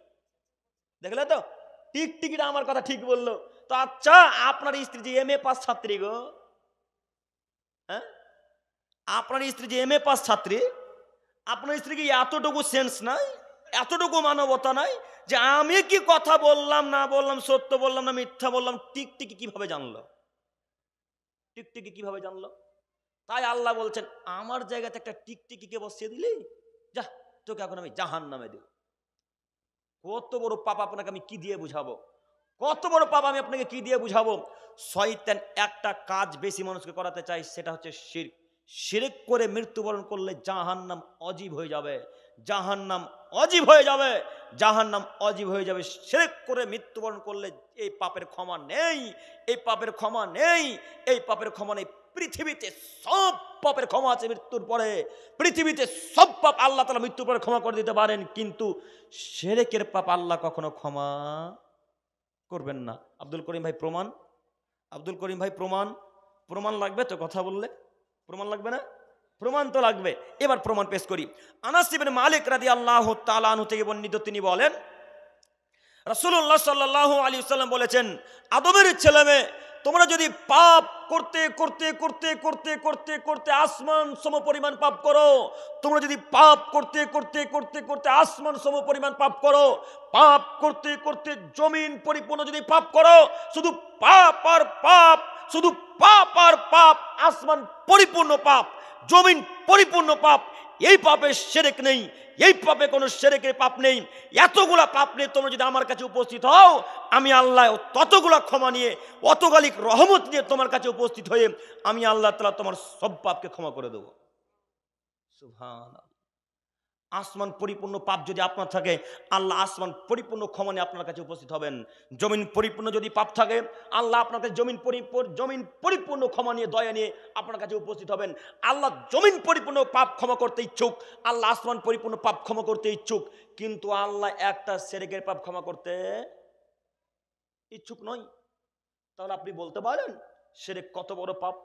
দেখলে তো টিক টিকিটা আমার কথা ঠিক বললো। তো আচ্ছা, আপনার স্ত্রী যে MA পাস ছাত্রী গো, হ্যাঁ, আপনার স্ত্রী যে MA পাস ছাত্রী, আপনার স্ত্রী কি এতটুকু সেন্স নাই, এতটুকু মানবতা নাই যে আমি কি কথা বললাম না বললাম, সত্য বললাম না মিথ্যা বললাম, টিকটিকি কিভাবে জানলো? টিকটিকি কিভাবে জানলো? তাই আল্লাহ বলছেন, আমার জায়গাতে একটা টিকটিকিকে বসিয়ে দিলি, যা, তোকে এখন আমি জাহান্নামে দেব। কত বড় পাপ আপনাকে আমি কি দিয়ে বুঝাবো, কত বড় পাপ আমি আপনাকে কি দিয়ে বুঝাবো। শয়তান একটা কাজ বেশি মানুষকে করাতে চাই, সেটা হচ্ছে শিরক। শিরক করে মৃত্যুবরণ করলে জাহান্নাম অজীব হয়ে যাবে, জাহান্নাম অজীব হয়ে যাবে, জাহান্নাম অজীব হয়ে যাবে। শিরক করে মৃত্যুবরণ করলে এই পাপের ক্ষমা নেই, এই পাপের ক্ষমা নেই, এই পাপের ক্ষমা নেই। পৃথিবীতে সব পাপের ক্ষমা আছে মৃত্যুর পরে, পৃথিবীতে সব পাপ আল্লাহ তাআলা মৃত্যুর পরে ক্ষমা করে দিতে পারেন, কিন্তু শিরকের পাপ আল্লাহ কখনো ক্ষমা করবেন না। আব্দুল করিম ভাই প্রমাণ, আব্দুল করিম ভাই প্রমাণ, প্রমাণ লাগবে তো? কথা বললে প্রমাণ লাগবে না? প্রমাণ তো লাগবে। এবার প্রমাণ পেশ করি। আনাস ইবনে মালিক রাদিয়াল্লাহু তাআলা আনহু থেকে বর্ণিত, তিনি বলেন, রাসূলুল্লাহ সাল্লাল্লাহু আলাইহি ওয়াসাল্লাম বলেছেন, আদমের ছেলেমেয়ে তোমরা যদি পাপ করতে করতে করতে করতে করতে করতে আসমান সম পরিমাণ পাপ করো, তোমরা যদি পাপ করতে করতে করতে করতে আসমান সম পরিমাণ পাপ করো, পাপ করতে করতে জমিন পরিপূর্ণ যদি পাপ করো, শুধু পাপ আর পাপ, শুধু পাপ আর পাপ, আসমান পরিপূর্ণ পাপ, জমিন পরিপূর্ণ পাপ, এই পাপে শিরক নেই, এই পাপে কোনো শিরকের পাপ নেই। এতগুলা পাপ নিয়ে তোমরা যদি আমার কাছে উপস্থিত হও, আমি আল্লাহ ততগুলা ক্ষমা নিয়ে, অতগালিক রহমত নিয়ে তোমার কাছে উপস্থিত হয়ে আমি আল্লাহ তাআলা তোমার সব পাপকে ক্ষমা করে দেব। সুবহানাল্লাহ। আসমান পরিপূর্ণ পাপ যদি আপনার থাকে, আল্লাহ আসমান পরিপূর্ণ ক্ষমা নিয়ে আপনার কাছে উপস্থিত হবেন। জমিন পরিপূর্ণ যদি পাপ থাকে, আল্লাহ আপনার কাছে জমিন পরিপূর্ণ ক্ষমা নিয়ে, দয়া নিয়ে আপনার কাছে উপস্থিত হবেন। আল্লাহ জমিন পরিপূর্ণ পাপ ক্ষমা করতে ইচ্ছুক, আল্লাহ আসমান পরিপূর্ণ পাপ ক্ষমা করতে ইচ্ছুক, কিন্তু আল্লাহ একটা শিরকের পাপ ক্ষমা করতে ইচ্ছুক নয়। তাহলে আপনি বলতে পারেন শিরক কত বড় পাপ?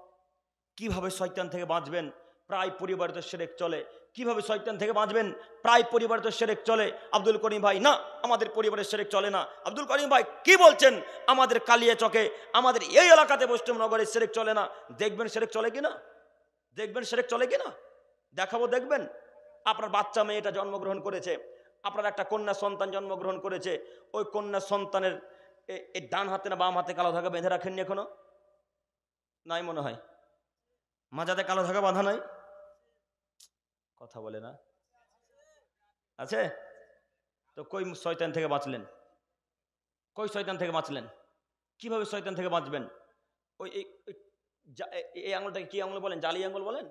কিভাবে শয়তান থেকে বাঁচবেন? প্রায় পরিবারে তো শিরক চলে। কিভাবে শয়তান থেকে বাঁচবেন? প্রায় পরিবারে তো শিরক চলে। আব্দুল করিম ভাই, না, আমাদের পরিবারে শিরক চলে না। আব্দুল করিম ভাই কি বলছেন? আমাদের কালিয়াচকে, আমাদের এই এলাকাতে বৈষ্ণবনগরে শিরক চলে না। দেখবেন শিরক চলে কিনা, দেখবেন শিরক চলে কিনা, দেখাবো, দেখবেন। আপনার বাচ্চা মেয়েটা জন্মগ্রহণ করেছে, আপনার একটা কন্যা সন্তান জন্মগ্রহণ করেছে, ওই কন্যা সন্তানের এই ডান হাতে না বাম হাতে কালো ধাগা বেঁধে রাখেননি এখনো? নাই মনে হয়, মাজাতে কালো ধাগা বাঁধা নাই? কথা বলে না, আছে? তো কই শয়তান থেকে বাঁচলেন? কই শয়তান থেকে বাঁচলেন? কিভাবে শয়তান থেকে বাঁচবেন? ওই এই আঙুলটাকে কি আঙুল বলেন? জালি আঙুল বলেন?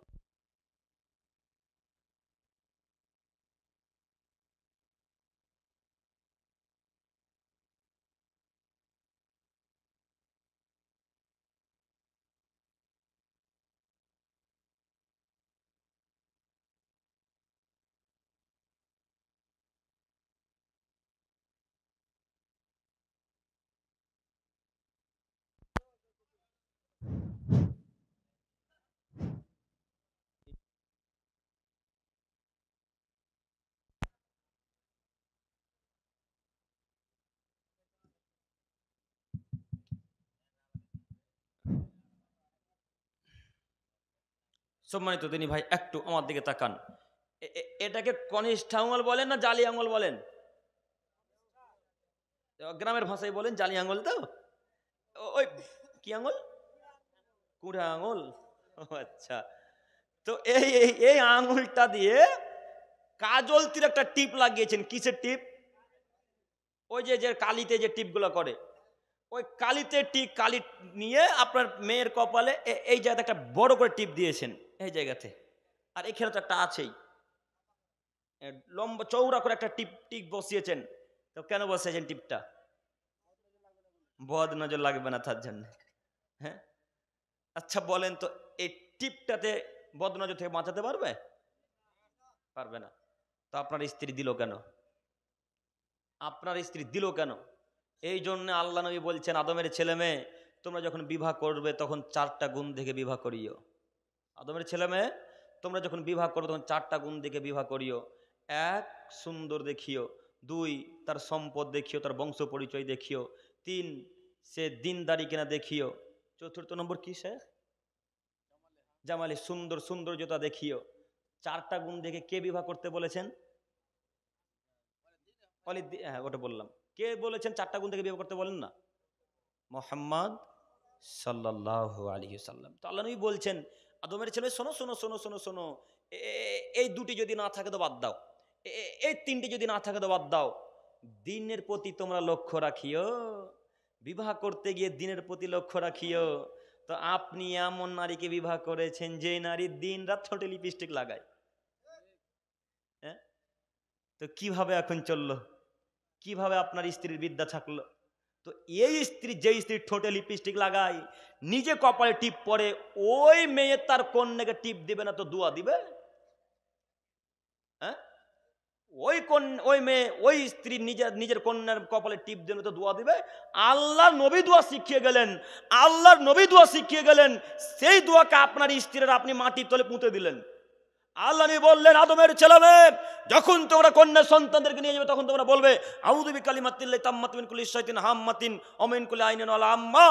সম্মানিত তিনি ভাই একটু আমার দিকে তাকান। এটাকে কনিষ্ঠ আঙুল বলেন না জালি আঙুল বলেন? গ্রামের ভাষায় বলেন জালি আঙুল তো। ওই কি আঙুল? কুড়া আঙুল। আচ্ছা, তো এই এই এই আঙুলটা দিয়ে কাজলতির একটা টিপ লাগিয়েছেন। কিসের টিপ? ওই যে যে কালিতে যে টিপগুলো করে, ওই কালিতে টিপ, কালি নিয়ে আপনার মেয়ের কপালে এই জায়গাতে একটা বড় করে টিপ দিয়েছেন, এই জায়গাতে। আর এখানে তো একটা আছেই, লম্বা চৌড়া করে একটা টিপ টিপ বসিয়েছেন। তো কেন বসিয়েছেন টিপটা? বদ নজর লাগবে না তার জন্য। হ্যাঁ, আচ্ছা বলেন তো, এই টিপটাতে বদ নজর থেকে বাঁচাতে পারবে? পারবে না। তো আপনার স্ত্রী দিল কেন? আপনার স্ত্রী দিল কেন? এই জন্য আল্লাহ নবী বলছেন, আদমের ছেলে মেয়ে তোমরা যখন বিবাহ করবে তখন 4টা গুণ দেখে বিবাহ করিও। আদমের ছেলে মেয়ে তোমরা যখন বিবাহ করো তখন 4টা গুণ দেখে বিবাহ করিও। 1, সুন্দর দেখিও। 2, তার সম্পদ দেখিও, তার বংশ পরিচয় দেখিও। 3, সে দিনদারি কিনা দেখিও। 4র্থ নম্বর কি শেখ? জামালি, সুন্দর, সৌন্দর্যতা দেখিও। 4টা গুণ দেখে কে বিবাহ করতে বলেছেন? হ্যাঁ, ওটা বললাম। কে বলেছেন 4টা গুণ দেখে বিবাহ করতে? বলেন না, মুহাম্মদ সাল্লাল্লাহু আলাইহি সাল্লাম। তো আল্লাহ নবী বলছেন, আদমের ছেলে শোনো শোনো শোনো শোনো শোনো, এই 2টি যদি না থাকে তো বাদ দাও, এই 3টি যদি না থাকে তো বাদ দাও। দিনের প্রতি তোমরা লক্ষ্য রাখিও। বিবাহ করতে গিয়ে দিনের প্রতি লক্ষ্য রাখিও। তো আপনি এমন নারীকে বিবাহ করেছেন যে নারী দিন রাত ঠোঁটে লিপস্টিক লাগায়। হ্যাঁ, তো কিভাবে এখন চললো? কিভাবে আপনার স্ত্রীর বিদ্যা থাকলো? তো এই স্ত্রী, যে স্ত্রী ঠোঁটে লিপস্টিক লাগায়, নিজে কপালে টিপ পরে, ওই মেয়ে তার কন্যাকে টিপ দিবে না তো দোয়া দিবে? হ্যাঁ, ওই মেয়ে, ওই স্ত্রী নিজের কন্যার কপালে টিপ দেবে তো দোয়া দিবে? আল্লাহর নবী দোয়া শিখিয়ে গেলেন, আল্লাহর নবী দোয়া শিখিয়ে গেলেন, সেই দোয়াকে আপনার স্ত্রীর আপনি মাটির তলে পুঁতে দিলেন। আল্লাহ নবী বললেন, আদমের ছেলে মেয়ে যখন তোমরা কন্যা সন্তানদেরকে নিয়ে যাবে তখন তোমরা বলবে, আউযু বিকালিমাতিল্লাহি তাম্মাতি মিন কুল্লি শাইতানিন হাম্মাতিন ওয়া মিন কুল্লি আইনিন ওয়া লাম্মা।